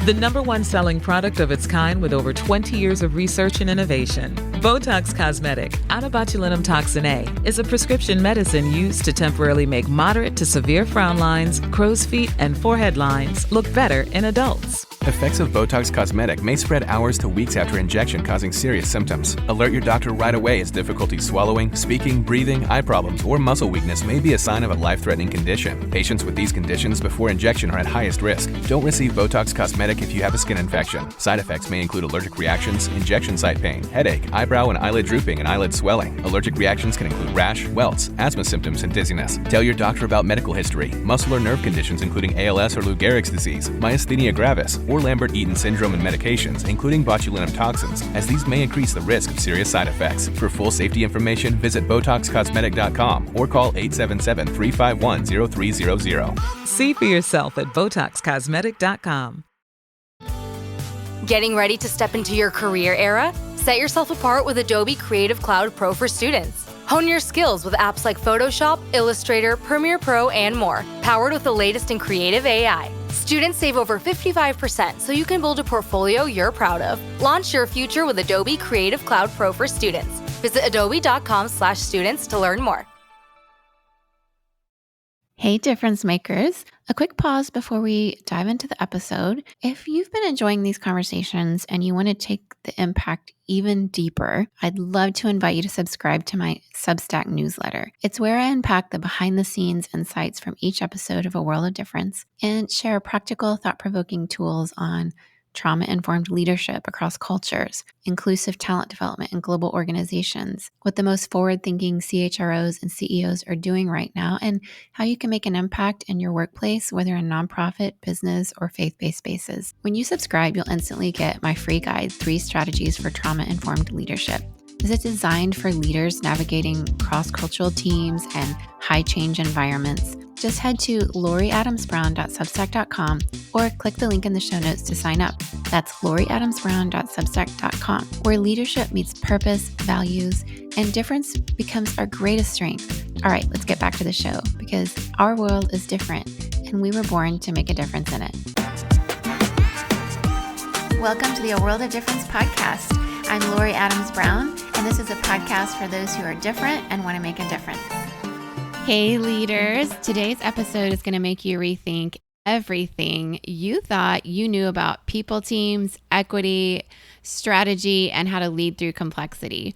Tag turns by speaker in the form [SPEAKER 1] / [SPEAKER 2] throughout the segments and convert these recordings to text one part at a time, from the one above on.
[SPEAKER 1] The number one selling product of its kind with over 20 years of research and innovation. Botox Cosmetic, out botulinum toxin A, is a prescription medicine used to temporarily make moderate to severe frown lines, crow's feet, and forehead lines look better in adults.
[SPEAKER 2] Effects of Botox Cosmetic may spread hours to weeks after injection, causing serious symptoms. Alert your doctor right away as difficulty swallowing, speaking, breathing, eye problems, or muscle weakness may be a sign of a life-threatening condition. Patients with these conditions before injection are at highest risk. Don't receive Botox Cosmetic if you have a skin infection. Side effects may include allergic reactions, injection site pain, headache, eyebrow and eyelid drooping, and eyelid swelling. Allergic reactions can include rash, welts, asthma symptoms, and dizziness. Tell your doctor about medical history, muscle or nerve conditions including ALS or Lou Gehrig's disease, myasthenia gravis, or Lambert-Eaton syndrome, and medications, including botulinum toxins, as these may increase the risk of serious side effects. For full safety information, visit BotoxCosmetic.com or call 877-351-0300.
[SPEAKER 1] See for yourself at BotoxCosmetic.com.
[SPEAKER 3] Getting ready to step into your career era? Set yourself apart with Adobe Creative Cloud Pro for students. Hone your skills with apps like Photoshop, Illustrator, Premiere Pro, and more, powered with the latest in creative AI. Students save over 55% so you can build a portfolio you're proud of. Launch your future with Adobe Creative Cloud Pro for students. Visit adobe.com/students to learn more.
[SPEAKER 4] Hey, difference makers. A quick pause before we dive into the episode. If you've been enjoying these conversations and you want to take the impact even deeper, I'd love to invite you to subscribe to my Substack newsletter. It's where I unpack the behind-the-scenes insights from each episode of A World of Difference and share practical, thought-provoking tools on trauma-informed leadership across cultures, inclusive talent development in global organizations, what the most forward-thinking CHROs and CEOs are doing right now, and how you can make an impact in your workplace, whether in nonprofit, business, or faith-based spaces. When you subscribe, you'll instantly get my free guide, 3 Strategies for Trauma-Informed Leadership. This is designed for leaders navigating cross-cultural teams and high-change environments. Just head to loriadamsbrown.substack.com or click the link in the show notes to sign up. That's loriadamsbrown.substack.com, where leadership meets purpose, values, and difference becomes our greatest strength. All right, let's get back to the show, because our world is different and we were born to make a difference in it. Welcome to the A World of Difference podcast. I'm Lori Adams Brown, and this is a podcast for those who are different and want to make a difference. Hey leaders, today's episode is going to make you rethink everything you thought you knew about people teams, equity, strategy, and how to lead through complexity.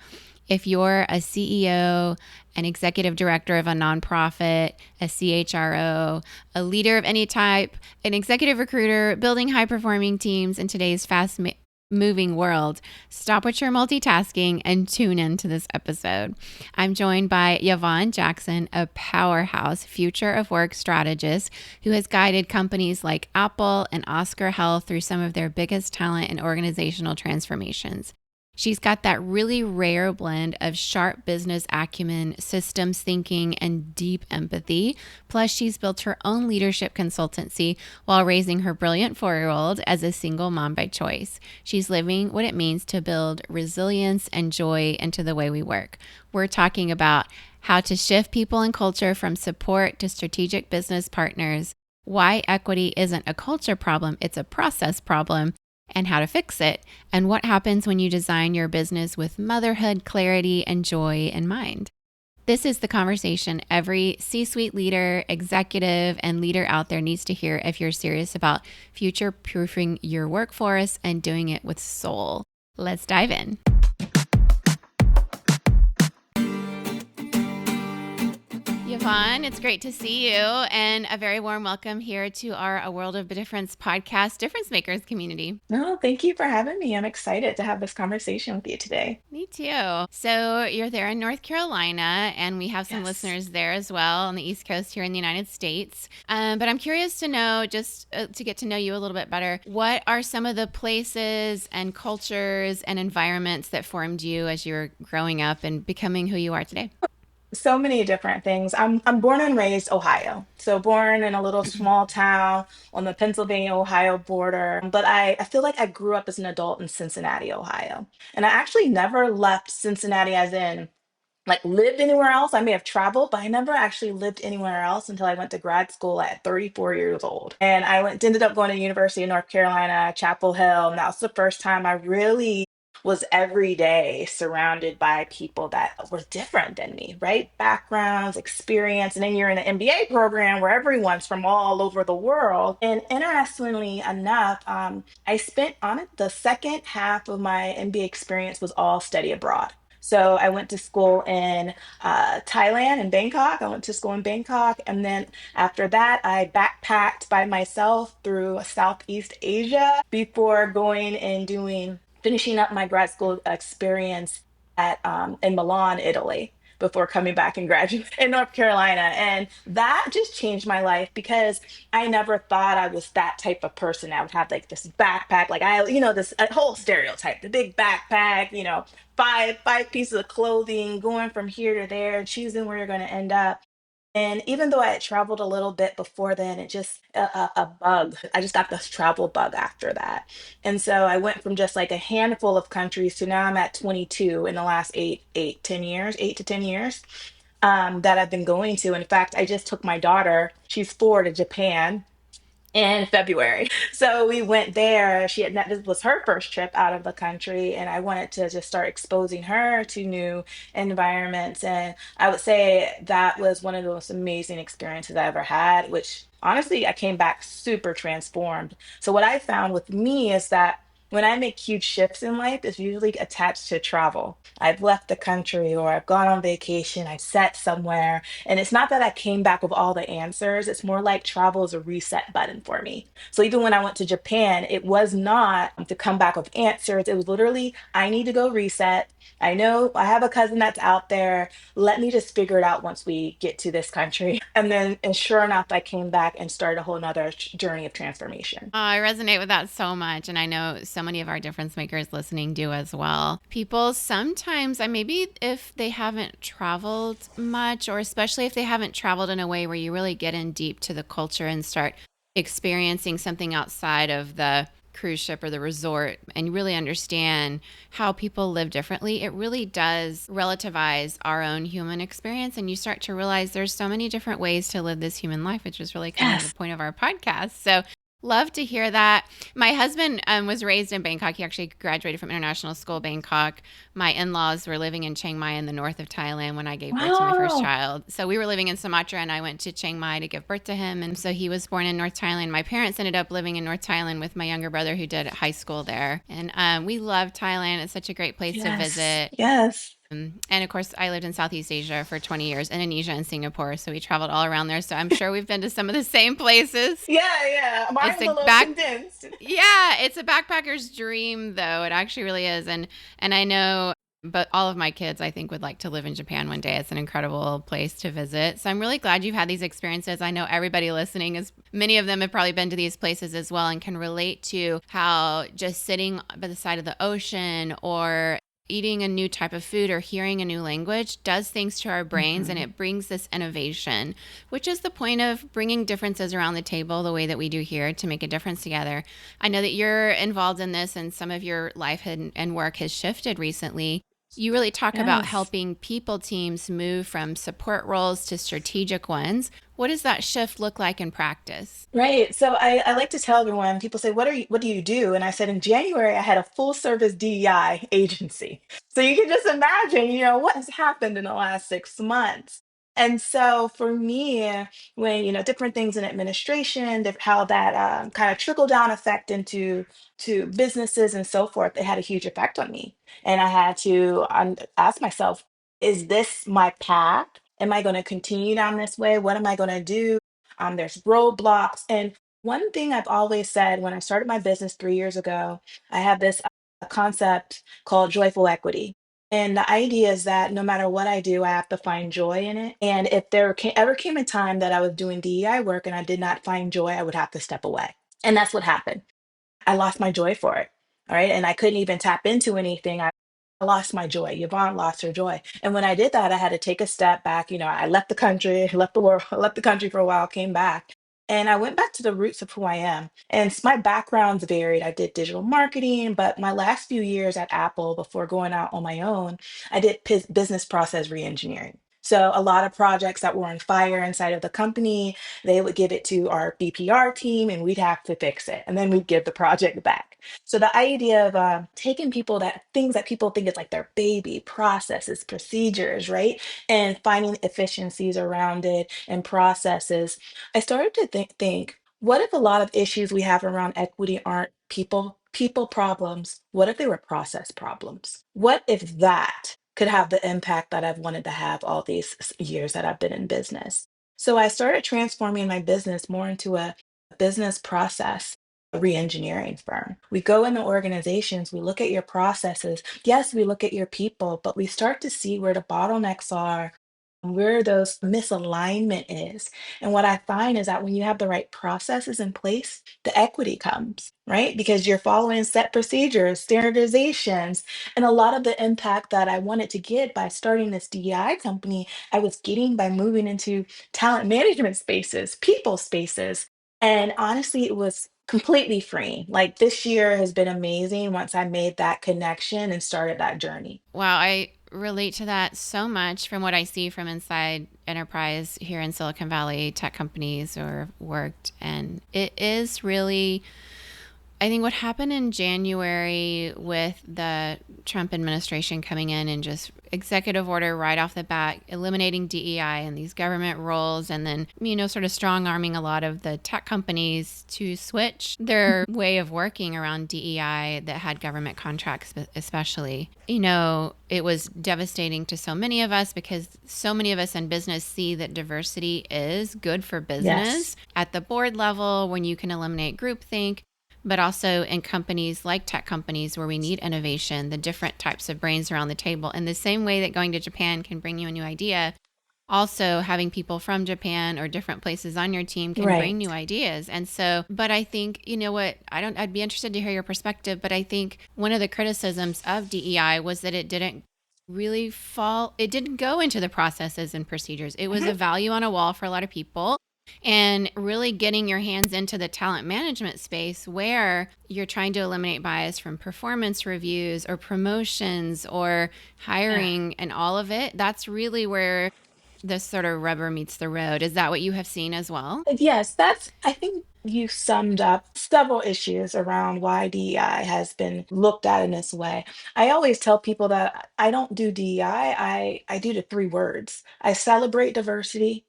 [SPEAKER 4] If you're a CEO, an executive director of a nonprofit, a CHRO, a leader of any type, an executive recruiter, building high-performing teams in today's fast-moving world, stop what you're multitasking and tune into this episode. I'm joined by Yvonne Jackson, a powerhouse future of work strategist who has guided companies like Apple and Oscar Health through some of their biggest talent and organizational transformations. She's got that really rare blend of sharp business acumen, systems thinking, and deep empathy. Plus, she's built her own leadership consultancy while raising her brilliant 4-year-old as a single mom by choice. She's living what it means to build resilience and joy into the way we work. We're talking about how to shift people and culture from support to strategic business partners, why equity isn't a culture problem, it's a process problem, and how to fix it, and what happens when you design your business with motherhood, clarity, and joy in mind. This is the conversation every C-suite leader, executive, and leader out there needs to hear if you're serious about future-proofing your workforce and doing it with soul. Let's dive in. Yvonne, it's great to see you, and a very warm welcome here to our A World of Difference podcast, Difference Makers community.
[SPEAKER 5] No, thank you for having me. I'm excited to have this conversation with you today.
[SPEAKER 4] Me too. So you're there in North Carolina, and we have some listeners there as well on the East Coast here in the United States. But I'm curious to know, just to get to know you a little bit better, what are some of the places and cultures and environments that formed you as you were growing up and becoming who you are today?
[SPEAKER 5] So many different things. I'm born and raised Ohio. So born in a little small town on the Pennsylvania-Ohio border. But I feel like I grew up as an adult in Cincinnati, Ohio. And I actually never left Cincinnati as in like lived anywhere else. I may have traveled, but I never actually lived anywhere else until I went to grad school at 34 years old. And ended up going to the University of North Carolina, Chapel Hill. And that was the first time I really was every day surrounded by people that were different than me, right? Backgrounds, experience. And then you're in an MBA program where everyone's from all over the world. And interestingly enough, I spent on it the second half of my MBA experience was all study abroad. So I went to school in Thailand and Bangkok. I went to school in Bangkok. And then after that, I backpacked by myself through Southeast Asia before going and finishing up my grad school experience at in Milan, Italy, before coming back and graduating in North Carolina. And that just changed my life because I never thought I was that type of person that would have like this backpack, like this whole stereotype, the big backpack, five pieces of clothing, going from here to there, choosing where you're going to end up. And even though I had traveled a little bit before then, it just a bug. I just got this travel bug after that. And so I went from just like a handful of countries to now I'm at 22 in the last 8 to 10 years that I've been going to. In fact, I just took my daughter, she's 4, to Japan in February. So we went there. This was her first trip out of the country, and I wanted to just start exposing her to new environments. And I would say that was one of the most amazing experiences I ever had, which honestly, I came back super transformed. So what I found with me is that when I make huge shifts in life, it's usually attached to travel. I've left the country or I've gone on vacation, I've sat somewhere, and it's not that I came back with all the answers. It's more like travel is a reset button for me. So even when I went to Japan, it was not to come back with answers. It was literally, I need to go reset. I know I have a cousin that's out there. Let me just figure it out once we get to this country. And sure enough, I came back and started a whole nother journey of transformation.
[SPEAKER 4] Oh, I resonate with that so much. And I know so many of our difference makers listening do as well. People sometimes, and maybe if they haven't traveled much, or especially if they haven't traveled in a way where you really get in deep to the culture and start experiencing something outside of the cruise ship or the resort and you really understand how people live differently, it really does relativize our own human experience. And you start to realize there's so many different ways to live this human life, which is really kind of
[SPEAKER 5] Yes.
[SPEAKER 4] the point of our podcast. So love to hear that. My husband was raised in Bangkok. He actually graduated from international school, Bangkok. My in-laws were living in Chiang Mai in the north of Thailand when I gave birth to my first
[SPEAKER 5] Wow.
[SPEAKER 4] child. So we were living in Sumatra and I went to Chiang Mai to give birth to him. And so he was born in North Thailand. My parents ended up living in North Thailand with my younger brother who did high school there. And we love Thailand. It's such a great place to
[SPEAKER 5] Yes.
[SPEAKER 4] visit.
[SPEAKER 5] Yes.
[SPEAKER 4] And of course, I lived in Southeast Asia for 20 years, Indonesia and Singapore. So we traveled all around there. So I'm sure we've been to some of the same places.
[SPEAKER 5] Yeah, yeah.
[SPEAKER 4] It's
[SPEAKER 5] Mine's
[SPEAKER 4] a
[SPEAKER 5] a little
[SPEAKER 4] back
[SPEAKER 5] condensed.
[SPEAKER 4] Yeah, it's a backpacker's dream though. It actually really is. And I know but all of my kids I think would like to live in Japan one day. It's an incredible place to visit. So I'm really glad you've had these experiences. I know everybody listening is many of them have probably been to these places as well and can relate to how just sitting by the side of the ocean or eating a new type of food or hearing a new language does things to our brains and
[SPEAKER 5] Mhm.
[SPEAKER 4] it brings this innovation, which is the point of bringing differences around the table the way that we do here to make a difference together. I know that you're involved in this and some of your life and work has shifted recently. You really talk about
[SPEAKER 5] Yes.
[SPEAKER 4] helping people teams move from support roles to strategic ones. What does that shift look like in practice?
[SPEAKER 5] Right. So I like to tell everyone, people say, what do you do? And I said, in January, I had a full service DEI agency. So you can just imagine, what has happened in the last 6 months. And so for me, when, different things in administration, how that kind of trickle down effect to businesses and so forth, it had a huge effect on me. And I had to ask myself, is this my path? Am I going to continue down this way? What am I going to do? There's roadblocks. And one thing I've always said when I started my business 3 years ago, I have this concept called joyful equity. And the idea is that no matter what I do, I have to find joy in it. And if ever came a time that I was doing DEI work and I did not find joy, I would have to step away. And that's what happened. I lost my joy for it. All right. And I couldn't even tap into anything. I lost my joy. Yvonne lost her joy. And when I did that, I had to take a step back. I left the country, left the world, left the country for a while, came back. And I went back to the roots of who I am. And my background's varied. I did digital marketing, but my last few years at Apple before going out on my own, I did business process reengineering. So a lot of projects that were on fire inside of the company, they would give it to our BPR team and we'd have to fix it. And then we'd give the project back. So the idea of taking people that things that people think is like their baby processes, procedures, right? And finding efficiencies around it and processes, I started to think, what if a lot of issues we have around equity aren't people problems? What if they were process problems? What if that could have the impact that I've wanted to have all these years that I've been in business? So I started transforming my business more into a business process reengineering firm. We go into organizations, we look at your processes. Yes, we look at your people, but we start to see where the bottlenecks are, where those misalignment is. And what I find is that when you have the right processes in place, the equity comes, right? Because you're following set procedures, standardizations, and a lot of the impact that I wanted to get by starting this DEI company, I was getting by moving into talent management spaces, people spaces. And honestly, it was completely free. Like this year has been amazing once I made that connection and started that journey.
[SPEAKER 4] Wow, I relate to that so much from what I see from inside enterprise here in Silicon Valley, tech companies or worked. And it is really, I think what happened in January with the Trump administration coming in and just executive order right off the bat, eliminating DEI and these government roles, and then, sort of strong arming a lot of the tech companies to switch their way of working around DEI that had government contracts, especially. It was devastating to so many of us because so many of us in business see that diversity is good for business
[SPEAKER 5] Yes.
[SPEAKER 4] at the board level when you can eliminate groupthink, but also in companies like tech companies where we need innovation, the different types of brains around the table. In the same way that going to Japan can bring you a new idea, also having people from Japan or different places on your team can bring
[SPEAKER 5] Right.
[SPEAKER 4] new ideas. And so, but I think, I'd be interested to hear your perspective, but I think one of the criticisms of DEI was that it didn't it didn't go into the processes and procedures. It was a
[SPEAKER 5] Mhm.
[SPEAKER 4] value on a wall for a lot of people. And really getting your hands into the talent management space where you're trying to eliminate bias from performance reviews or promotions or
[SPEAKER 5] Yeah.
[SPEAKER 4] hiring and all of it. That's really where this sort of rubber meets the road. Is that what you have seen as well?
[SPEAKER 5] Yes, I think you summed up several issues around why DEI has been looked at in this way. I always tell people that I don't do DEI, I do the three words. I celebrate diversity,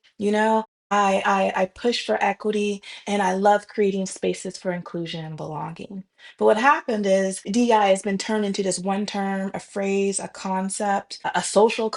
[SPEAKER 5] I push for equity, and I love creating spaces for inclusion and belonging. But what happened is DEI has been turned into this one term, a phrase, a concept, a social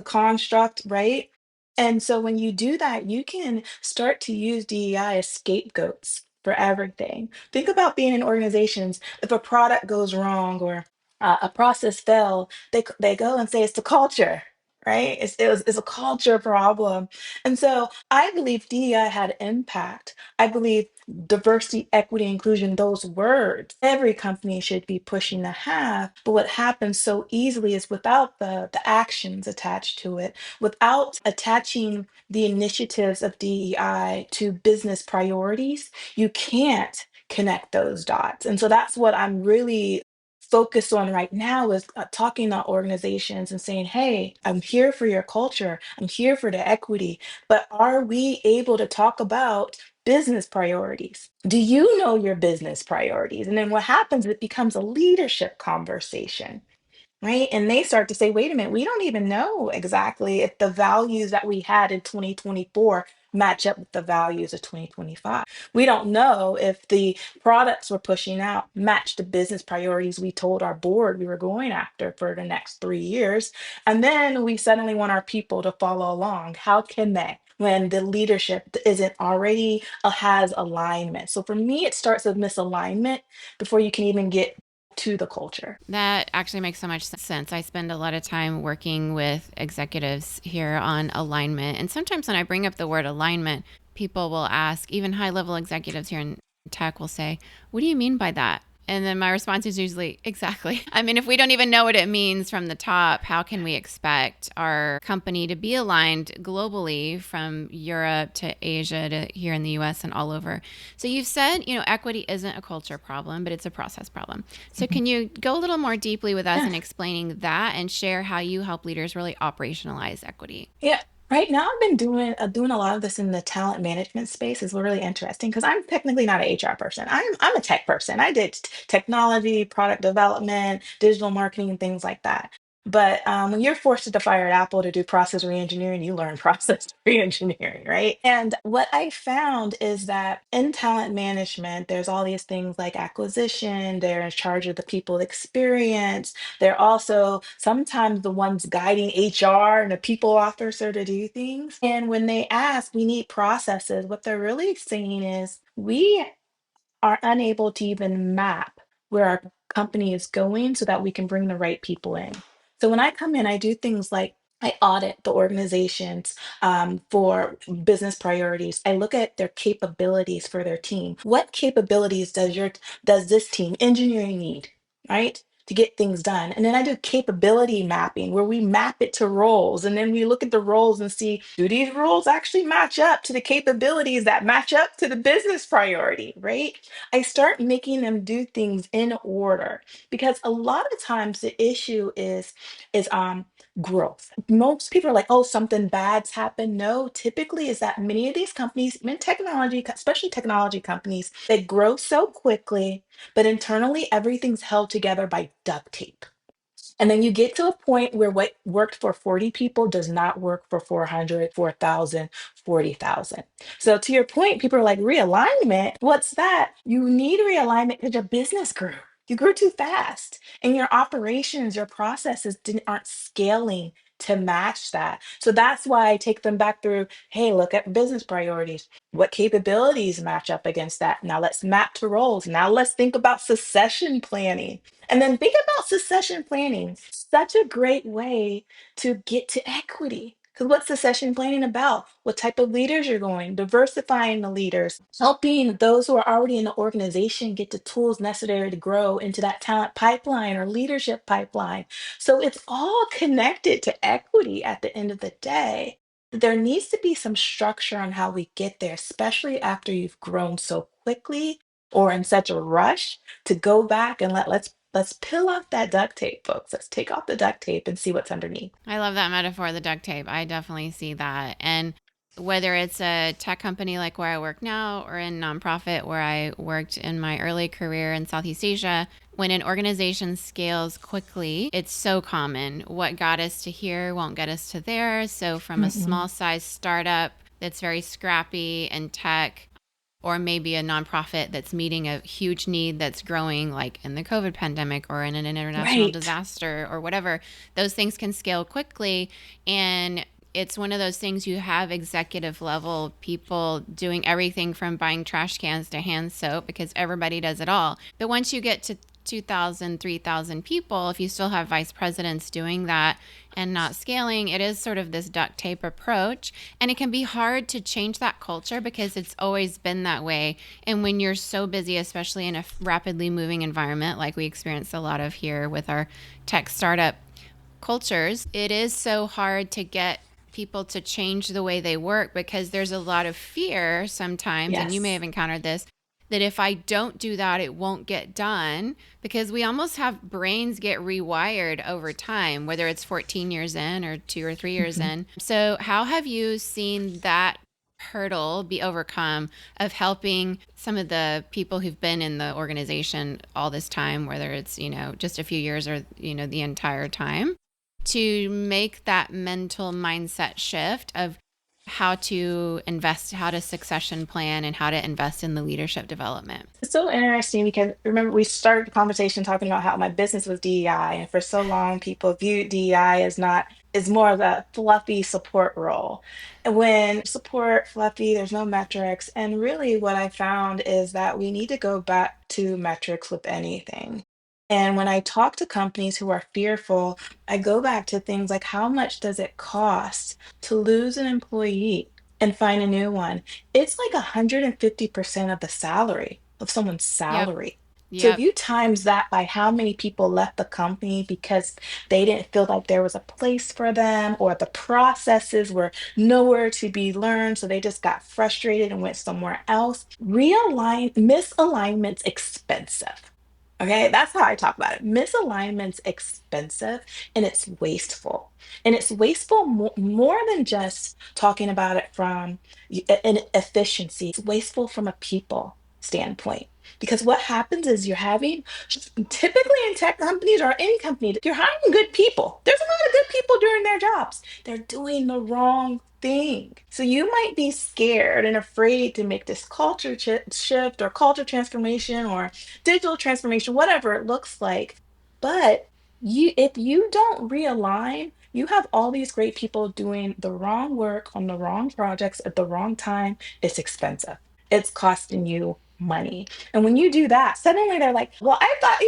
[SPEAKER 5] construct, right? And so when you do that, you can start to use DEI as scapegoats for everything. Think about being in organizations. If a product goes wrong or a process fell, they go and say it's the culture, right? It's a culture problem. And so I believe DEI had impact. I believe diversity, equity, inclusion, those words, every company should be pushing to have. But what happens so easily is without the actions attached to it, without attaching the initiatives of DEI to business priorities, you can't connect those dots. And so that's what I'm really focused on right now is talking to organizations and saying, hey, I'm here for your culture. I'm here for the equity, but are we able to talk about business priorities? Do you know your business priorities? And then what happens, it becomes a leadership conversation, right? And they start to say, wait a minute, we don't even know exactly if the values that we had in 2024 match up with the values of 2025. We don't know if the products we're pushing out match the business priorities we told our board we were going after for the next 3 years. And then we suddenly want our people to follow along. How can they? When the leadership isn't already has alignment. So for me, it starts with misalignment before you can even get to the culture.
[SPEAKER 4] That actually makes so much sense. I spend a lot of time working with executives here on alignment. And sometimes when I bring up the word alignment, people will ask, even high level executives here in tech will say, what do you mean by that? And then my response is usually, exactly. I mean, if we don't even know what it means from the top, how can we expect our company to be aligned globally from Europe to Asia to here in the US and all over? So you've said, equity isn't a culture problem, but it's a process problem. So can you go a little more deeply with us
[SPEAKER 5] Yeah.
[SPEAKER 4] in explaining that and share how you help leaders really operationalize equity?
[SPEAKER 5] Yeah. Right now, I've been doing a lot of this in the talent management space. Is really interesting because I'm technically not an HR person. I'm a tech person. I did technology, product development, digital marketing, and things like that. But when you're forced to fire at Apple to do process reengineering, you learn process reengineering, right? And what I found is that in talent management, there's all these things like acquisition. They're in charge of the people experience. They're also sometimes the ones guiding HR and the people officer to do things. And when they ask, we need processes, what they're really saying is we are unable to even map where our company is going so that we can bring the right people in. So when I come in, I do things like I audit the organizations for business priorities. I look at their capabilities for their team. What capabilities does this team engineering need, right? To get things done. And then I do capability mapping where we map it to roles. And then we look at the roles and see, do these roles actually match up to the capabilities that match up to the business priority, right? I start making them do things in order because a lot of times the issue is growth. Most people are like, oh, something bad's happened. No, typically is that many of these companies, in technology, especially technology companies, they grow so quickly, but internally everything's held together by duct tape. And then you get to a point where what worked for 40 people does not work for 400, 4,000, 40,000. So to your point, people are like, realignment, what's that? You need realignment because your business grew. You grew too fast and your operations, your processes aren't scaling to match that. So that's why I take them back through, hey, look at business priorities. What capabilities match up against that? Now let's map to roles. Now let's think about succession planning. And then think about succession planning. Such a great way to get to equity. Because what's succession planning about? What type of leaders you're going, diversifying the leaders, helping those who are already in the organization get the tools necessary to grow into that talent pipeline or leadership pipeline. So it's all connected to equity at the end of the day. There needs to be some structure on how we get there, especially after you've grown so quickly or in such a rush to go back and let's peel off that duct tape, folks. Let's take off the duct tape and see what's underneath.
[SPEAKER 4] I love that metaphor, the duct tape. I definitely see that. And whether it's a tech company like where I work now or in nonprofit where I worked in my early career in Southeast Asia, when an organization scales quickly, it's so common. What got us to here won't get us to there. So from a
[SPEAKER 5] Mm-mm.
[SPEAKER 4] small size startup that's very scrappy and tech, or maybe a nonprofit that's meeting a huge need that's growing, like in the COVID pandemic or in an international
[SPEAKER 5] Right.
[SPEAKER 4] disaster or whatever, those things can scale quickly. And it's one of those things you have executive level people doing everything from buying trash cans to hand soap because everybody does it all. But once you get to 2,000, 3,000 people, if you still have vice presidents doing that and not scaling, it is sort of this duct tape approach. And it can be hard to change that culture because it's always been that way. And when you're so busy, especially in a rapidly moving environment like we experience a lot of here with our tech startup cultures, it is so hard to get people to change the way they work because there's a lot of fear sometimes, and you may
[SPEAKER 5] Yes.
[SPEAKER 4] have encountered this, that if I don't do that, it won't get done because we almost have brains get rewired over time, whether it's 14 years in or 2 or 3 years
[SPEAKER 5] Mhm.
[SPEAKER 4] in. So, how have you seen that hurdle be overcome of helping some of the people who've been in the organization all this time, whether it's, just a few years or, the entire time, to make that mental mindset shift of how to invest, how to succession plan, and how to invest in the leadership development?
[SPEAKER 5] It's so interesting because remember we started the conversation talking about how my business was DEI, and for so long people viewed DEI as not is more of a fluffy support role. And when support fluffy, there's no metrics. And really what I found is that we need to go back to metrics with anything. And when I talk to companies who are fearful, I go back to things like how much does it cost to lose an employee and find a new one? It's like 150% of the salary of someone's
[SPEAKER 4] Yep.
[SPEAKER 5] salary. So if
[SPEAKER 4] Yep.
[SPEAKER 5] you times that by how many people left the company because they didn't feel like there was a place for them or the processes were nowhere to be learned, so they just got frustrated and went somewhere else. Misalignment's expensive. Okay, that's how I talk about it. Misalignment's expensive and it's wasteful. And it's wasteful more than just talking about it from an efficiency. It's wasteful from a people standpoint. Because what happens is you're having, typically in tech companies or any company, you're hiring good people. There's a lot of good people doing their jobs. They're doing the wrong thing. So you might be scared and afraid to make this culture shift or culture transformation or digital transformation, whatever it looks like. But if you don't realign, you have all these great people doing the wrong work on the wrong projects at the wrong time. It's expensive. It's costing you money. And when you do that, suddenly they're like, well, I thought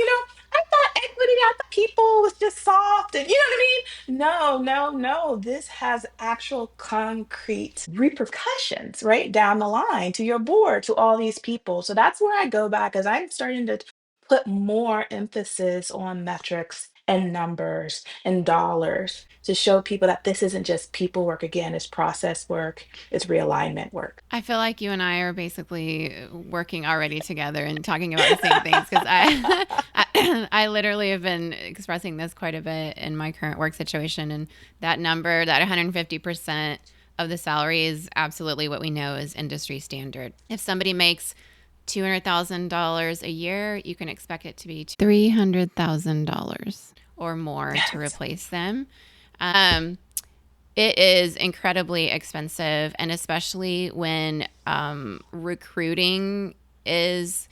[SPEAKER 5] equity out the people was just soft. And you know what I mean? No, no, no. This has actual concrete repercussions right down the line to your board, to all these people. So that's where I go back as I'm starting to put more emphasis on metrics and numbers and dollars to show people that this isn't just people work again, it's process work, it's realignment work.
[SPEAKER 4] I feel like you and I are basically working already together and talking about the same things because I literally have been expressing this quite a bit in my current work situation. And that number, that 150% of the salary is absolutely what we know is industry standard. If somebody makes $200,000 a year, you can expect it to be $300,000 or more to
[SPEAKER 5] Yes.
[SPEAKER 4] replace them. Um, it is incredibly expensive, and especially when recruiting is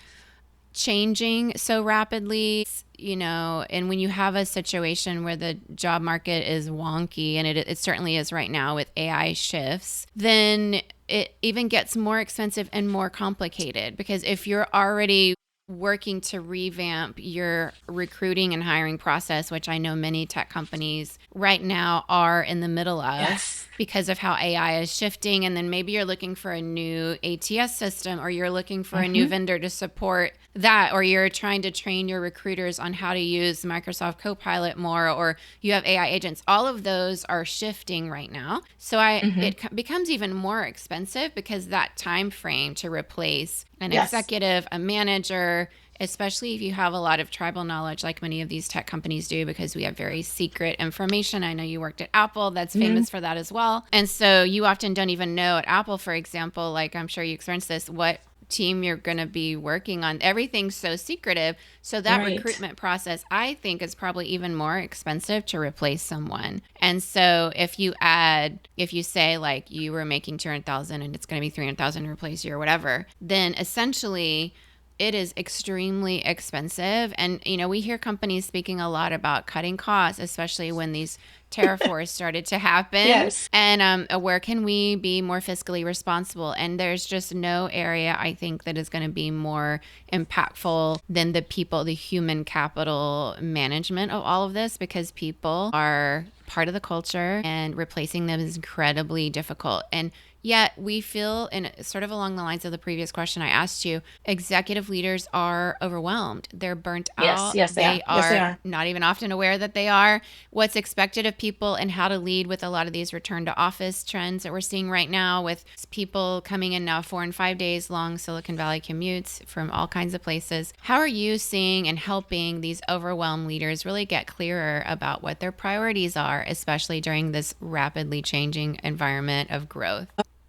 [SPEAKER 4] changing so rapidly, and when you have a situation where the job market is wonky, and it certainly is right now with AI shifts, then it even gets more expensive and more complicated because if you're already working to revamp your recruiting and hiring process, which I know many tech companies right now are in the middle of
[SPEAKER 5] Yes.
[SPEAKER 4] because of how AI is shifting. And then maybe you're looking for a new ATS system or you're looking for a new
[SPEAKER 5] Mhm.
[SPEAKER 4] vendor to support that, or you're trying to train your recruiters on how to use Microsoft Copilot more, or you have AI agents. All of those are shifting right now. So
[SPEAKER 5] Mhm.
[SPEAKER 4] it becomes even more expensive because that time frame to replace an
[SPEAKER 5] Yes.
[SPEAKER 4] executive, a manager, especially if you have a lot of tribal knowledge like many of these tech companies do because we have very secret information. I know you worked at Apple, that's
[SPEAKER 5] Mhm.
[SPEAKER 4] famous for that as well. And so you often don't even know at Apple, for example, like I'm sure you experienced this, what team you're going to be working on. Everything's so secretive. So that
[SPEAKER 5] Right.
[SPEAKER 4] recruitment process, I think, is probably even more expensive to replace someone. And so if you say like you were making 200,000 and it's going to be 300,000 to replace you or whatever, then essentially it is extremely expensive. And, we hear companies speaking a lot about cutting costs, especially when these tariff wars started to happen.
[SPEAKER 5] Yes.
[SPEAKER 4] And where can we be more fiscally responsible? And there's just no area, I think, that is going to be more impactful than the people, the human capital management of all of this, because people are part of the culture and replacing them is incredibly difficult. And yet we feel, in sort of along the lines of the previous question I asked you, executive leaders are overwhelmed. They're burnt
[SPEAKER 5] Yes.
[SPEAKER 4] out.
[SPEAKER 5] Yes, they
[SPEAKER 4] They
[SPEAKER 5] are. Yes, they
[SPEAKER 4] are
[SPEAKER 5] are.
[SPEAKER 4] not even often aware that they are. What's expected of people and how to lead with a lot of these return to office trends that we're seeing right now with people coming in now 4 and 5 days long Silicon Valley commutes from all kinds of places. How are you seeing and helping these overwhelmed leaders really get clearer about what their priorities are, especially during this rapidly changing environment of growth?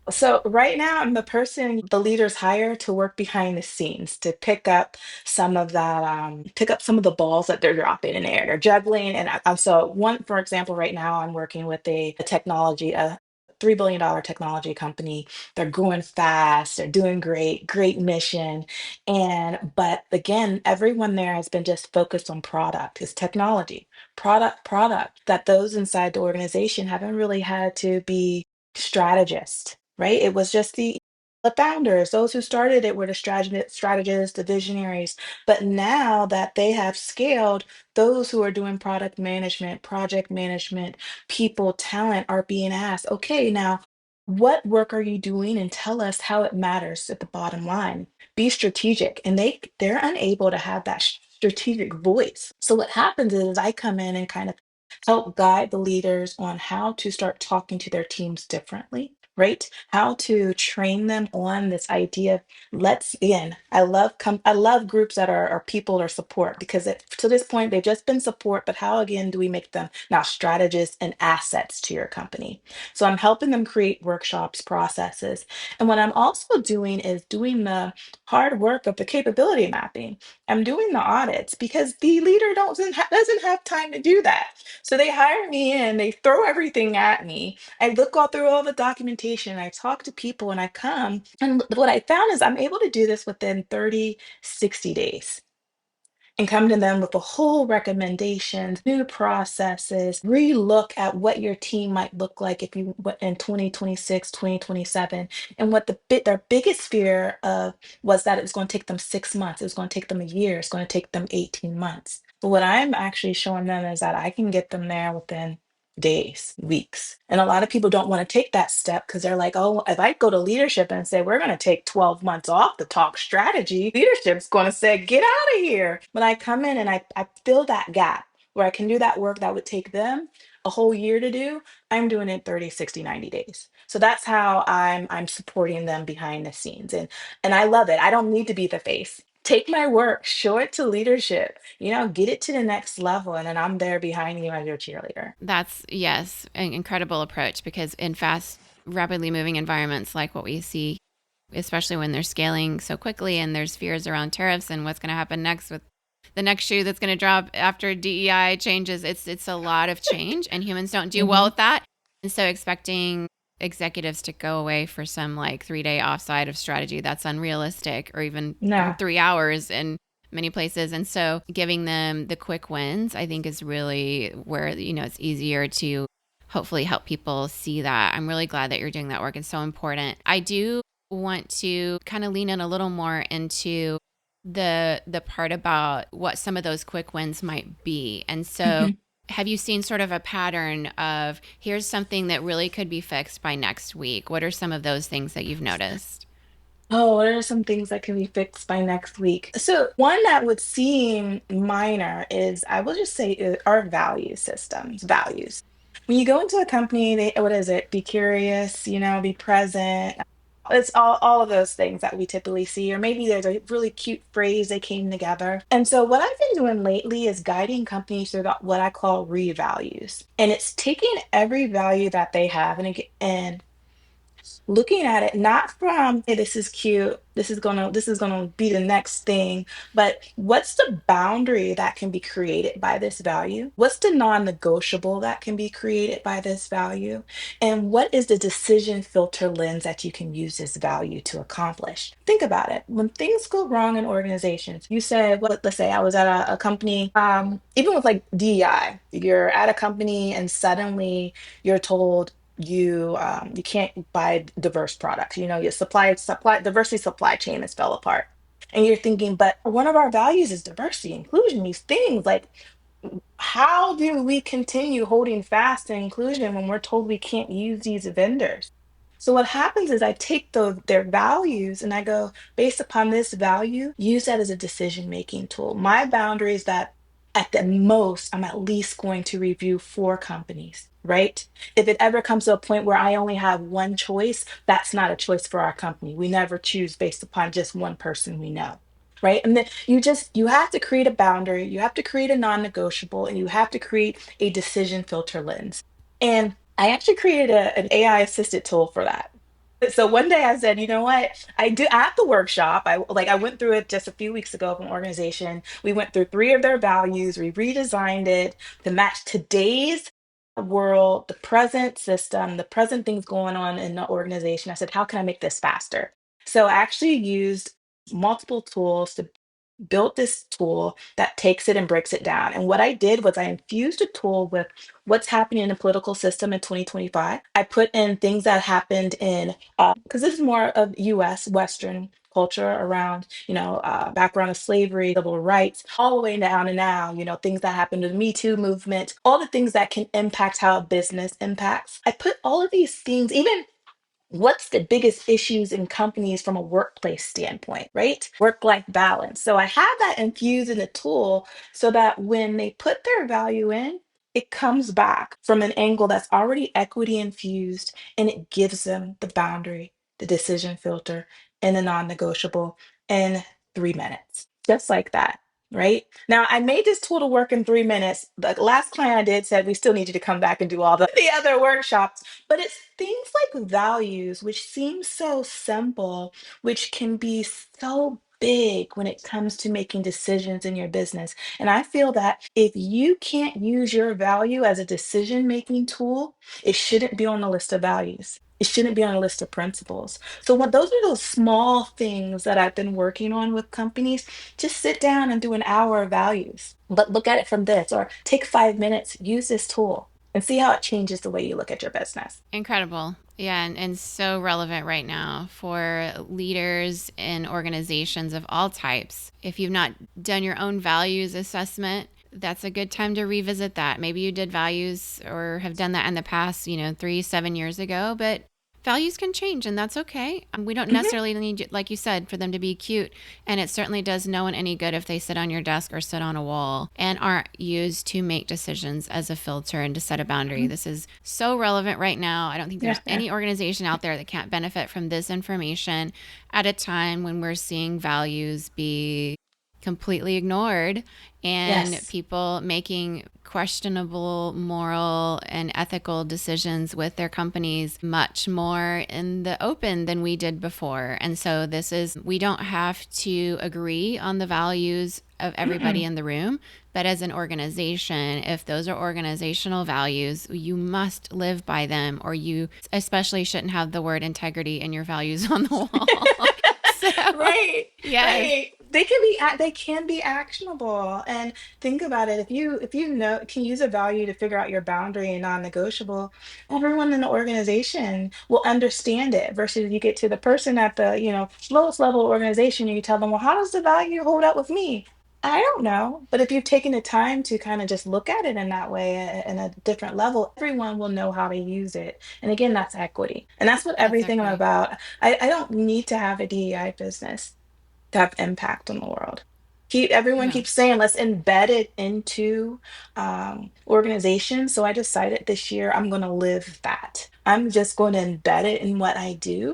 [SPEAKER 5] So right now, I'm the person the leaders hire to work behind the scenes to pick up some of the balls that they're dropping in the air. They're juggling, and so one, for example, right now I'm working with a $3 billion technology company. They're growing fast. They're doing great, great mission, and but again, everyone there has been just focused on product, is technology, product. That those inside the organization haven't really had to be strategists, right? It was just the founders, those who started it were the strategists, the visionaries. But now that they have scaled, those who are doing product management, project management, people, talent are being asked, okay, now what work are you doing and tell us how it matters at the bottom line. be strategic, and they're unable to have that strategic voice. So what happens is I come in and kind of help guide the leaders on how to start talking to their teams differently, right? How to train them on this idea of let's again. I love groups that are people or support, because to this point they've just been support, but how again do we make them now strategists and assets to your company? So I'm helping them create workshops, processes, and what I'm also doing is doing the hard work of the capability mapping. I'm doing the audits because the leader doesn't have time to do that. So they hire me in, they throw everything at me. I look all through all the documentation, I talk to people, and I come. And what I found is I'm able to do this within 30, 60 days and come to them with a whole recommendations, new processes, relook at what your team might look like if you went in 2026, 2027. And what their biggest fear of was that it was going to take them 6 months, it was going to take them a year, it's going to take them 18 months. But what I'm actually showing them is that I can get them there within days, weeks. And a lot of people don't want to take that step because they're like, oh, if I go to leadership and say, we're going to take 12 months off to talk strategy, leadership's going to say, get out of here. But I come in and I fill that gap where I can do that work that would take them a whole year to do. I'm doing it 30, 60, 90 days. So that's how I'm supporting them behind the scenes. And I love it. I don't need to be the face. Take my work, show it to leadership, get it to the next level. And then I'm there behind you as your cheerleader.
[SPEAKER 4] That's, yes, an incredible approach, because in fast, rapidly moving environments like what we see, especially when they're scaling so quickly and there's fears around tariffs and what's going to happen next with the next shoe that's going to drop after DEI changes, it's a lot of change, and humans don't do well with that. And so expecting executives to go away for some like 3-day offside of strategy, that's unrealistic, or even
[SPEAKER 5] No.
[SPEAKER 4] 3 hours in many places. And so giving them the quick wins, I think, is really where, it's easier to hopefully help people see that. I'm really glad that you're doing that work. It's so important. I do want to kind of lean in a little more into the part about what some of those quick wins might be. And so have you seen sort of a pattern of, here's something that really could be fixed by next week? What are some of those things that you've noticed?
[SPEAKER 5] Oh, what are some things that can be fixed by next week? So, one that would seem minor is, I will just say, our value systems, values. When you go into a company, what is it? Be curious, be present. It's all of those things that we typically see. Or maybe there's a really cute phrase they came together. And so, what I've been doing lately is guiding companies through what I call revalues. And it's taking every value that they have and looking at it not from, hey, this is cute, this is gonna be the next thing, but what's the boundary that can be created by this value? What's the non-negotiable that can be created by this value? And what is the decision filter lens that you can use this value to accomplish? Think about it. When things go wrong in organizations, you say, well, let's say I was at a company, even with like DEI, you're at a company and suddenly you're told you can't buy diverse products. Your supply diversity supply chain has fell apart. And you're thinking, but one of our values is diversity, inclusion, these things. Like, how do we continue holding fast to inclusion when we're told we can't use these vendors? So what happens is I take their values and I go, based upon this value, use that as a decision-making tool. My boundary is that at the most, I'm at least going to review 4 companies, right? If it ever comes to a point where I only have one choice, that's not a choice for our company. We never choose based upon just one person we know. Right. And then you have to create a boundary, you have to create a non-negotiable, and you have to create a decision filter lens. And I actually created an AI assisted tool for that. So one day I said, you know what? I do at the workshop. I went through it just a few weeks ago of an organization. We went through 3 of their values. We redesigned it to match today's world, the present system, the present things going on in the organization. I said, how can I make this faster? So I actually used multiple tools to built this tool that takes it and breaks it down. And what I did was I infused a tool with what's happening in the political system in 2025. I put in things that happened in, because this is more of US Western culture around, background of slavery, civil rights, all the way down to now, things that happened to the Me Too movement, all the things that can impact how a business impacts. I put all of these things, even what's the biggest issues in companies from a workplace standpoint, right? Work-life balance. So I have that infused in the tool so that when they put their value in, it comes back from an angle that's already equity infused, and it gives them the boundary, the decision filter, and the non-negotiable in 3 minutes. Just like that. Right now, I made this tool to work in 3 minutes. The last client I did said we still need you to come back and do all the other workshops. But it's things like values, which seem so simple, which can be so big when it comes to making decisions in your business. And I feel that if you can't use your value as a decision-making tool, it shouldn't be on the list of values. It shouldn't be on a list of principles. So what those are those small things that I've been working on with companies. Just sit down and do an hour of values, but look at it from this, or take 5 minutes, use this tool and see how it changes the way you look at your business.
[SPEAKER 4] Incredible. Yeah, and so relevant right now for leaders in organizations of all types. If you've not done your own values assessment, that's a good time to revisit that. Maybe you did values or have done that in the past, 3, 7 years ago, but values can change and that's okay. We don't
[SPEAKER 5] Mhm.
[SPEAKER 4] necessarily need, like you said, for them to be cute. And it certainly does no one any good if they sit on your desk or sit on a wall and aren't used to make decisions as a filter and to set a boundary. This is so relevant right now. I don't think
[SPEAKER 5] Yeah,
[SPEAKER 4] there's
[SPEAKER 5] yeah.
[SPEAKER 4] any organization out there that can't benefit from this information at a time when we're seeing values be completely ignored and
[SPEAKER 5] Yes.
[SPEAKER 4] people making questionable moral and ethical decisions with their companies much more in the open than we did before. And so we don't have to agree on the values of everybody
[SPEAKER 5] Mm-mm.
[SPEAKER 4] in the room, but as an organization, if those are organizational values, you must live by them, or you especially shouldn't have the word integrity in your values on the wall. So,
[SPEAKER 5] Right,
[SPEAKER 4] yes.
[SPEAKER 5] right. They can be actionable. And think about it. If you know can use a value to figure out your boundary and non-negotiable, everyone in the organization will understand it. Versus you get to the person at the, lowest level organization, and you tell them, well, how does the value hold up with me? I don't know. But if you've taken the time to kind of just look at it in that way, in a different level, everyone will know how to use it. And again, that's equity. And that's what
[SPEAKER 4] That's
[SPEAKER 5] everything I'm
[SPEAKER 4] equity.
[SPEAKER 5] about. I don't need to have a DEI business to have impact on the world. Everyone
[SPEAKER 4] No.
[SPEAKER 5] keeps saying, let's embed it into organizations. So I decided this year I'm going to live that. I'm just going to embed it in what I do.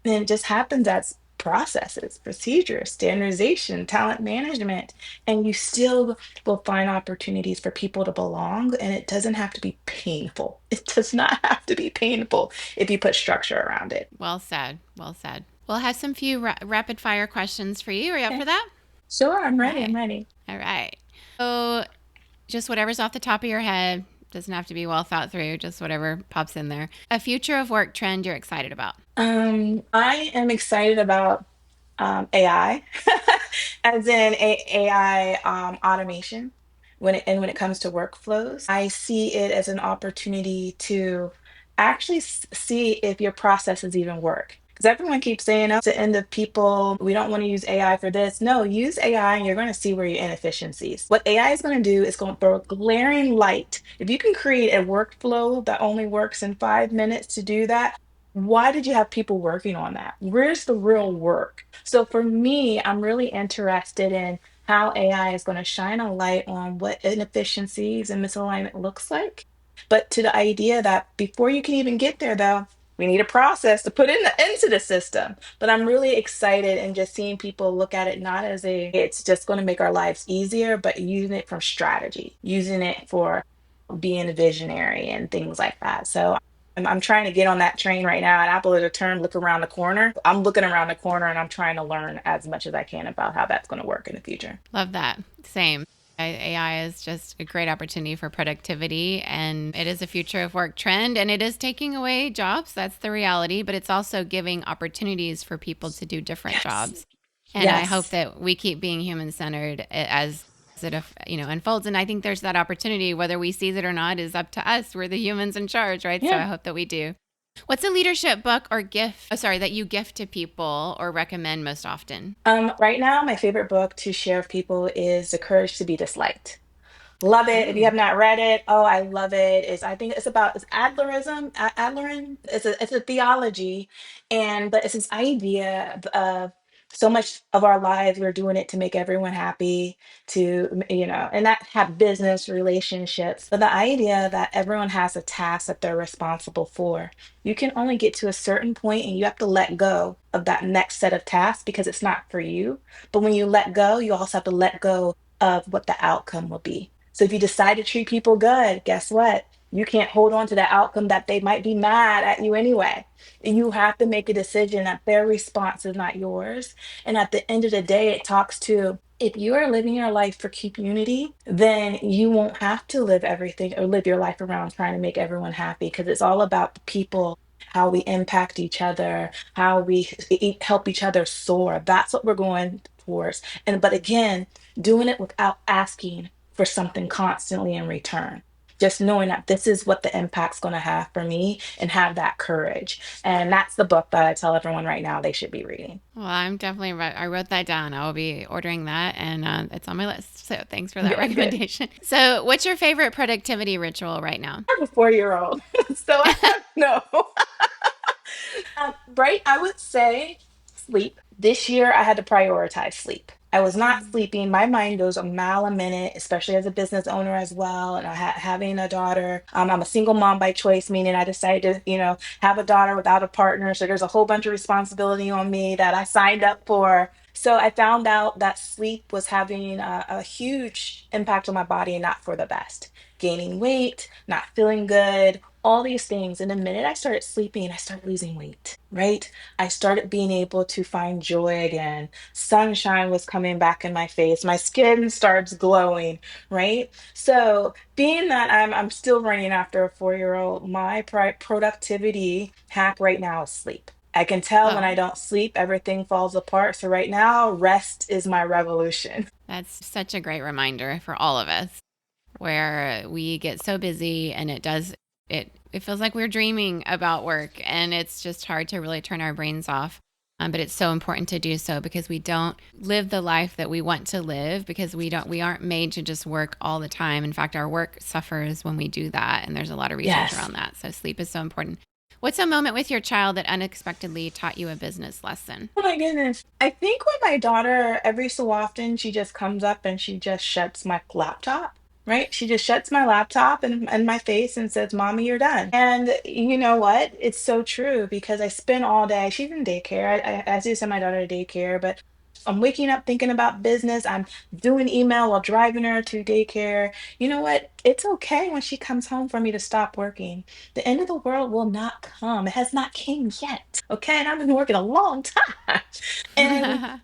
[SPEAKER 5] And it just happens as processes, procedures, standardization, talent management. And you still will find opportunities for people to belong. And it doesn't have to be painful. It does not have to be painful if you put structure around it.
[SPEAKER 4] Well said. Well said. We'll have some few rapid fire questions for you. Are you up
[SPEAKER 5] Okay.
[SPEAKER 4] for that?
[SPEAKER 5] Sure, I'm
[SPEAKER 4] All
[SPEAKER 5] ready. I'm
[SPEAKER 4] right.
[SPEAKER 5] ready.
[SPEAKER 4] All right. So just whatever's off the top of your head. Doesn't have to be well thought through, just whatever pops in there. A future of work trend you're excited about.
[SPEAKER 5] I am excited about AI, as in AI automation when it comes to workflows. I see it as an opportunity to actually see if your processes even work. Because everyone keeps saying, oh, it's the end of people. We don't want to use AI for this. No, use AI and you're going to see where your inefficiencies. What AI is going to do is going to throw a glaring light. If you can create a workflow that only works in 5 minutes to do that, why did you have people working on that? Where's the real
[SPEAKER 4] Right.
[SPEAKER 5] work? So for me, I'm really interested in how AI is going to shine a light on what inefficiencies and misalignment looks like. But to the idea that before you can even get there, though, we need a process to put into the system. But I'm really excited and just seeing people look at it not as it's just going to make our lives easier, but using it for strategy, using it for being a visionary and things like that. So I'm trying to get on that train right now. And Apple is a term, look around the corner. I'm looking around the corner and I'm trying to learn as much as I can about how that's going to work in the future.
[SPEAKER 4] Love that. Same. AI is just a great opportunity for productivity, and it is a future of work trend, and it is taking away jobs. That's the reality, but it's also giving opportunities for people to do different
[SPEAKER 5] Yes.
[SPEAKER 4] jobs. And I hope
[SPEAKER 5] Yes.
[SPEAKER 4] that we keep being human centered as it unfolds. And I think there's that opportunity, whether we seize it or not, is up to us. We're the humans in charge, right? So I
[SPEAKER 5] Yeah.
[SPEAKER 4] hope that we do. What's a leadership book or gift? Oh, sorry, that you gift to people or recommend most often?
[SPEAKER 5] Right now, my favorite book to share with people is The Courage to Be Disliked. Love it. If you
[SPEAKER 4] Ooh.
[SPEAKER 5] have not read it, oh, I love it. I think it's about it's Adlerism, Adlerin. It's a theology, and but it's this idea of so much of our lives we're doing it to make everyone happy, and that have business relationships. But the idea that everyone has a task that they're responsible for. You can only get to a certain point, and you have to let go of that next set of tasks because it's not for you. But when you let go, you also have to let go of what the outcome will be. So if you decide to treat people good, guess what? You can't hold on to the outcome that they might be mad at you anyway. You have to make a decision that their response is not yours. And at the end of the day, it talks to if you are living your life for community, then you won't have to live everything or live your life around trying to make everyone happy because it's all about the people, how we impact each other, how we help each other soar. That's what we're going towards. And but again, doing it without asking for something constantly in return. Just knowing that this is what the impact's going to have for me and have that courage. And that's the book that I tell everyone right now they should be reading.
[SPEAKER 4] Well, I'm definitely, I wrote that down. I will be ordering that and it's on my list. So thanks for that
[SPEAKER 5] Good, good.
[SPEAKER 4] recommendation. So, what's your favorite productivity ritual right now?
[SPEAKER 5] I have a 4-year old, so I don't know. Right, I would say sleep. This year, I had to prioritize sleep. I was not sleeping. My mind goes a mile a minute, especially as a business owner as well. And having a daughter. I'm a single mom by choice, meaning I decided to, have a daughter without a partner. So there's a whole bunch of responsibility on me that I signed up for. So I found out that sleep was having a huge impact on my body and not for the best. Gaining weight, not feeling good, all these things. And the minute I started sleeping, I started losing weight, right? I started being able to find joy again. Sunshine was coming back in my face. My skin starts glowing, right? So, being that I'm still running after a 4-year old, my productivity hack right now is sleep. I can tell when I
[SPEAKER 4] Oh,
[SPEAKER 5] don't sleep, everything falls apart. So, right now, rest is my revolution.
[SPEAKER 4] that's such a great reminder for all of us where we get so busy and it feels like we're dreaming about work and it's just hard to really turn our brains off. But it's so important to do so because we don't live the life that we want to live because we aren't made to just work all the time. In fact, our work suffers when we do that. And there's a lot of research
[SPEAKER 5] Yes.
[SPEAKER 4] around that. So sleep is so important. What's a moment with your child that unexpectedly taught you a business lesson?
[SPEAKER 5] Oh my goodness. I think with my daughter, every so often, she just comes up and she just shuts my laptop, right? She just shuts my laptop and my face and says, Mommy, you're done. And you know what? It's so true because I spend all day, she's in daycare. I do send my daughter to daycare, but I'm waking up thinking about business. I'm doing email while driving her to daycare. You know what? It's okay when she comes home for me to stop working. The end of the world will not come. It has not came yet. Okay. And I've been working a long time. And,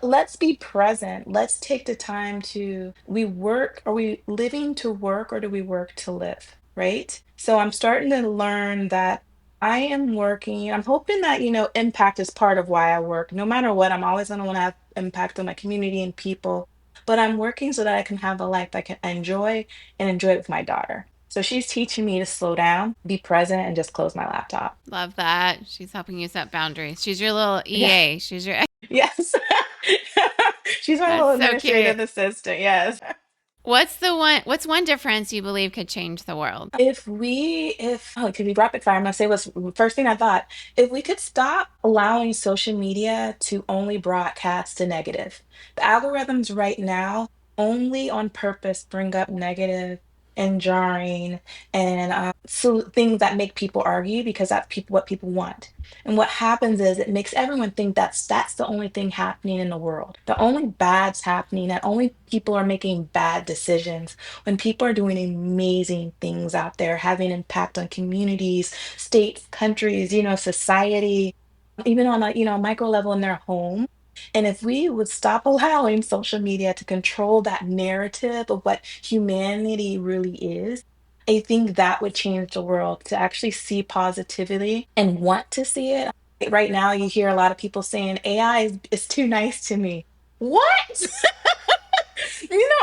[SPEAKER 5] let's be present. Let's take the time to, we work, are we living to work or do we work to live? Right. So I'm starting to learn that I am working. I'm hoping that, impact is part of why I work. No matter what, I'm always going to want to have impact on my community and people. But I'm working so that I can have a life I can enjoy and enjoy it with my daughter. So she's teaching me to slow down, be present, and just close my laptop.
[SPEAKER 4] Love that. She's helping you set boundaries. She's your little
[SPEAKER 5] Yeah.
[SPEAKER 4] EA. She's your,
[SPEAKER 5] Yes. She's my little
[SPEAKER 4] that's so
[SPEAKER 5] administrative
[SPEAKER 4] cute.
[SPEAKER 5] assistant. Yes.
[SPEAKER 4] What's one difference you believe could change the world?
[SPEAKER 5] It could be rapid fire. I'm gonna say what's the first thing I thought. If we could stop allowing social media to only broadcast the negative. The algorithms right now only on purpose bring up negative and jarring and so things that make people argue because that's what people want. And what happens is it makes everyone think that's the only thing happening in the world. The only bad's happening, that only people are making bad decisions when people are doing amazing things out there, having impact on communities, states, countries, society, even on a micro level in their home. And if we would stop allowing social media to control that narrative of what humanity really is, I think that would change the world to actually see positivity and want to see it. Right now, you hear a lot of people saying AI is too nice to me. What?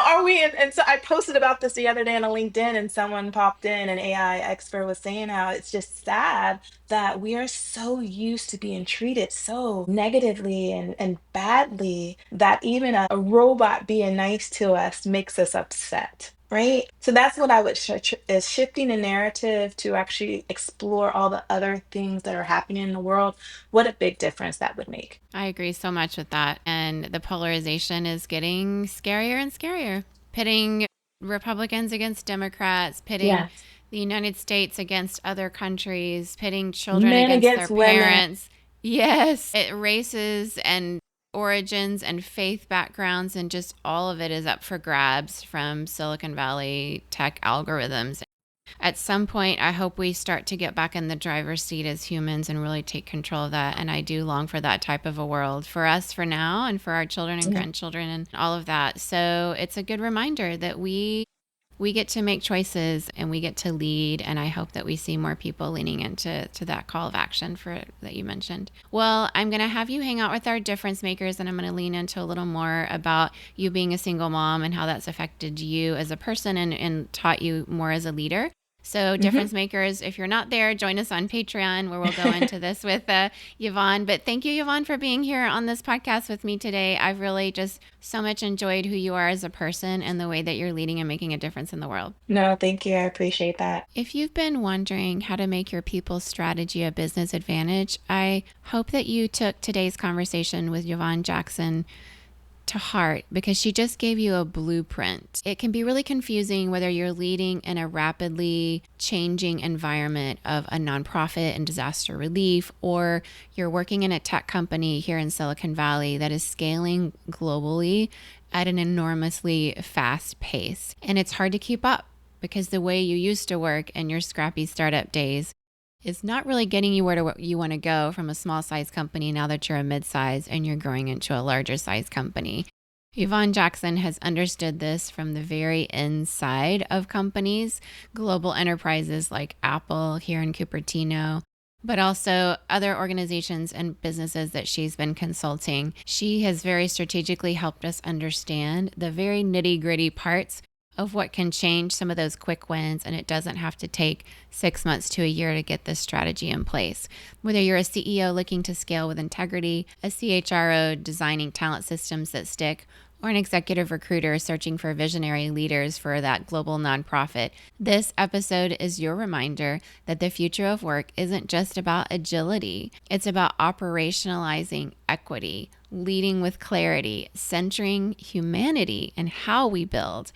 [SPEAKER 5] Are we? And so I posted about this the other day on a LinkedIn, and someone popped in, an AI expert was saying how it's just sad that we are so used to being treated so negatively and badly that even a robot being nice to us makes us upset. Right. So that's what I would is shifting the narrative to actually explore all the other things that are happening in the world. What a big difference that would make.
[SPEAKER 4] I agree so much with that. And the polarization is getting scarier and scarier, pitting Republicans against Democrats, pitting
[SPEAKER 5] Yes.
[SPEAKER 4] the United States against other countries, pitting children
[SPEAKER 5] Men
[SPEAKER 4] against their
[SPEAKER 5] against women.
[SPEAKER 4] parents. Yes, races and origins and faith backgrounds, and just all of it is up for grabs from Silicon Valley tech algorithms. At some point, I hope we start to get back in the driver's seat as humans and really take control of that. And I do long for that type of a world for us for now and for our children and
[SPEAKER 5] Yeah.
[SPEAKER 4] grandchildren and all of that. So it's a good reminder that we get to make choices and we get to lead. And I hope that we see more people leaning into that call of action for that you mentioned. Well, I'm going to have you hang out with our difference makers, and I'm going to lean into a little more about you being a single mom and how that's affected you as a person and taught you more as a leader. So difference makers, if you're not there, join us on Patreon where we'll go into this with Yvonne. But thank you, Yvonne, for being here on this podcast with me today. I've really just so much enjoyed who you are as a person and the way that you're leading and making a difference in the world.
[SPEAKER 5] No, thank you. I appreciate that.
[SPEAKER 4] If you've been wondering how to make your people's strategy a business advantage, I hope that you took today's conversation with Yvonne Jackson to heart, because she just gave you a blueprint. It can be really confusing whether you're leading in a rapidly changing environment of a nonprofit and disaster relief, or you're working in a tech company here in Silicon Valley that is scaling globally at an enormously fast pace. And it's hard to keep up because the way you used to work in your scrappy startup days is not really getting you where you want to go from a small size company now that you're a mid-size and you're growing into a larger size company. Yvonne Jackson has understood this from the very inside of companies, global enterprises like Apple here in Cupertino, but also other organizations and businesses that she's been consulting. She has very strategically helped us understand the very nitty-gritty parts of what can change some of those quick wins, and it doesn't have to take 6 months to a year to get this strategy in place. Whether you're a CEO looking to scale with integrity, a CHRO designing talent systems that stick, or an executive recruiter searching for visionary leaders for that global nonprofit, this episode is your reminder that the future of work isn't just about agility. It's about operationalizing equity, leading with clarity, centering humanity and how we build.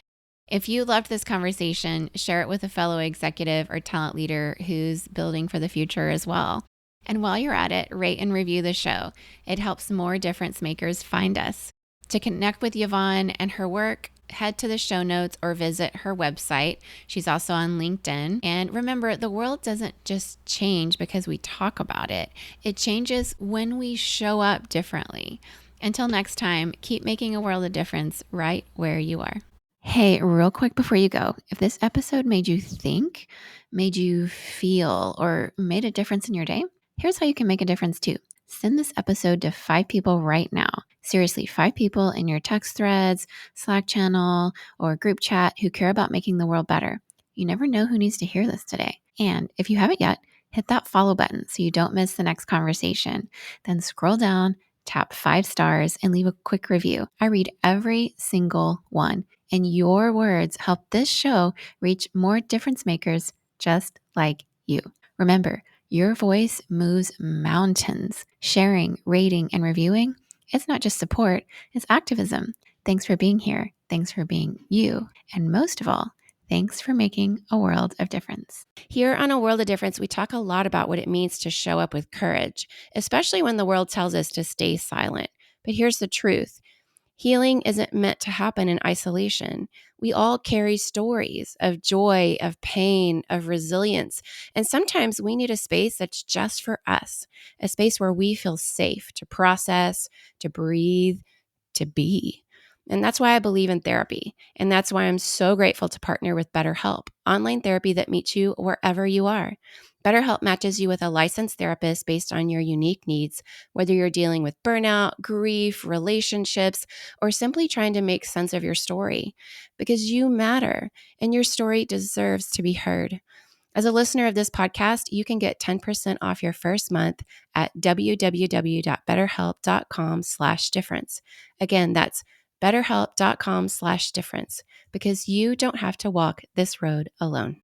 [SPEAKER 4] If you loved this conversation, share it with a fellow executive or talent leader who's building for the future as well. And while you're at it, rate and review the show. It helps more difference makers find us. To connect with Yvonne and her work, head to the show notes or visit her website. She's also on LinkedIn. And remember, the world doesn't just change because we talk about it. It changes when we show up differently. Until next time, keep making a world of difference right where you are. Hey, real quick before you go, if this episode made you think, made you feel, or made a difference in your day, here's how you can make a difference too. Send this episode to 5 people right now. Seriously, 5 people in your text threads, Slack channel, or group chat who care about making the world better. You never know who needs to hear this today. And if you haven't yet, hit that follow button so you don't miss the next conversation. Then scroll down, tap 5 stars, and leave a quick review. I read every single one. And your words help this show reach more difference makers just like you. Remember, your voice moves mountains. Sharing, rating, and reviewing, it's not just support, it's activism. Thanks for being here. Thanks for being you. And most of all, thanks for making a world of difference. Here on A World of Difference, we talk a lot about what it means to show up with courage, especially when the world tells us to stay silent. But here's the truth. Healing isn't meant to happen in isolation. We all carry stories of joy, of pain, of resilience. And sometimes we need a space that's just for us, a space where we feel safe to process, to breathe, to be. And that's why I believe in therapy. And that's why I'm so grateful to partner with BetterHelp, online therapy that meets you wherever you are. BetterHelp matches you with a licensed therapist based on your unique needs, whether you're dealing with burnout, grief, relationships, or simply trying to make sense of your story. Because you matter, and your story deserves to be heard. As a listener of this podcast, you can get 10% off your first month at www.betterhelp.com/difference. Again, that's betterhelp.com/difference, because you don't have to walk this road alone.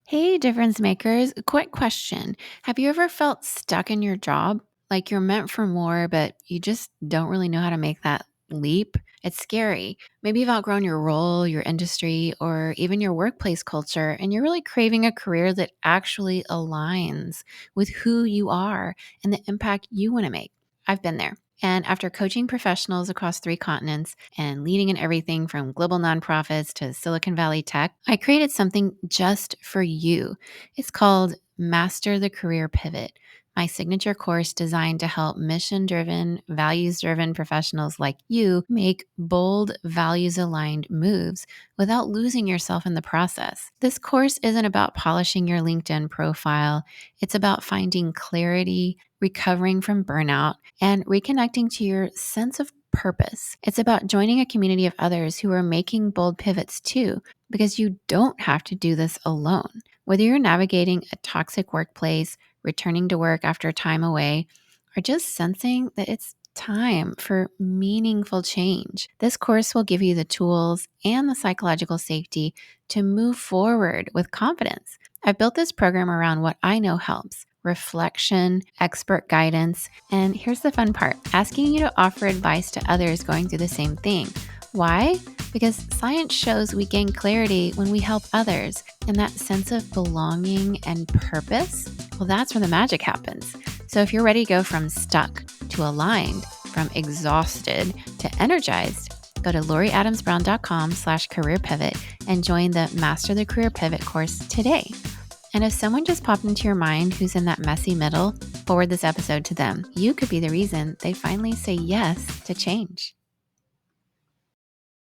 [SPEAKER 4] Hey, difference makers, quick question. Have you ever felt stuck in your job? Like you're meant for more, but you just don't really know how to make that leap? It's scary. Maybe you've outgrown your role, your industry, or even your workplace culture, and you're really craving a career that actually aligns with who you are and the impact you want to make. I've been there. And after coaching professionals across 3 continents and leading in everything from global nonprofits to Silicon Valley tech, I created something just for you. It's called Master the Career Pivot, my signature course designed to help mission-driven, values-driven professionals like you make bold, values-aligned moves without losing yourself in the process. This course isn't about polishing your LinkedIn profile. It's about finding clarity, recovering from burnout, and reconnecting to your sense of purpose. It's about joining a community of others who are making bold pivots too, because you don't have to do this alone. Whether you're navigating a toxic workplace, returning to work after time away, or just sensing that it's time for meaningful change, this course will give you the tools and the psychological safety to move forward with confidence. I've built this program around what I know helps: reflection, expert guidance, and here's the fun part, asking you to offer advice to others going through the same thing. Why? Because science shows we gain clarity when we help others, and that sense of belonging and purpose, well, that's where the magic happens. So if you're ready to go from stuck to aligned, from exhausted to energized, go to loriadamsbrown.com/career pivot and join the Master the Career Pivot course today. And if someone just popped into your mind who's in that messy middle, forward this episode to them. You could be the reason they finally say yes to change.